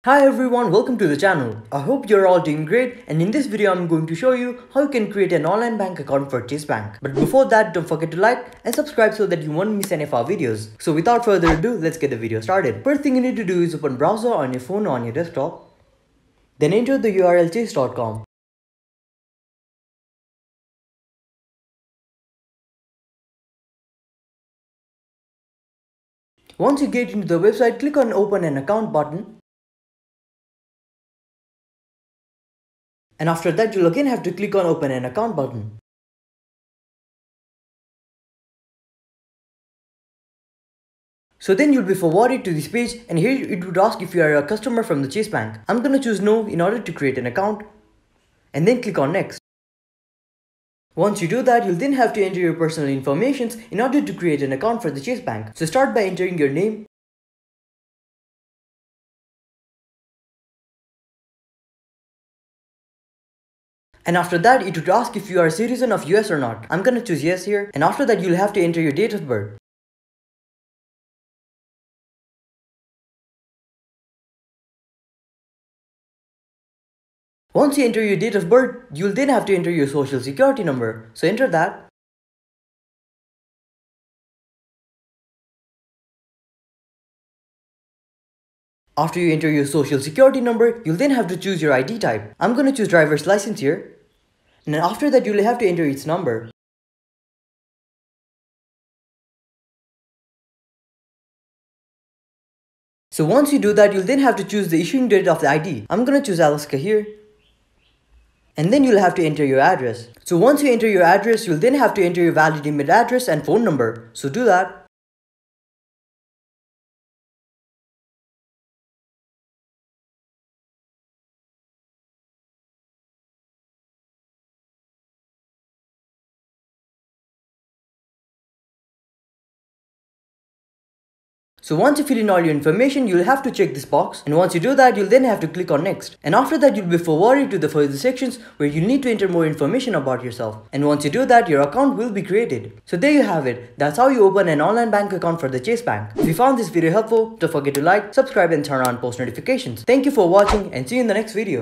Hi everyone, welcome to the channel. I hope you're all doing great, and in this video I'm going to show you how you can create an online bank account for Chase Bank. But before that, don't forget to like and subscribe so that you won't miss any of our videos. So without further ado, let's get the video started. First thing you need to do is open browser on your phone or on your desktop. Then enter the URL chase.com. Once you get into the website, click on open an account button. And after that, you'll again have to click on open an account button. So then you'll be forwarded to this page, and here it would ask if you are a customer from the Chase Bank. I'm gonna choose no in order to create an account, and then click on next. Once you do that, you'll then have to enter your personal information in order to create an account for the Chase Bank. So start by entering your name, and after that it would ask if you are a citizen of US or not. I'm gonna choose yes here, and after that you'll have to enter your date of birth. Once you enter your date of birth, you'll then have to enter your social security number. So enter that. After you enter your social security number, you'll then have to choose your ID type. I'm gonna choose driver's license here. And then after that you'll have to enter its number. So once you do that, you'll then have to choose the issuing date of the ID. I'm gonna choose Alaska here. And then you'll have to enter your address. So once you enter your address, you'll then have to enter your valid email address and phone number. So do that. So once you fill in all your information, you'll have to check this box, and once you do that, you'll then have to click on next. And after that, you'll be forwarded to the further sections where you'll need to enter more information about yourself. And once you do that, your account will be created. So there you have it. That's how you open an online bank account for the Chase Bank. If you found this video helpful, don't forget to like, subscribe and turn on post notifications. Thank you for watching, and see you in the next video.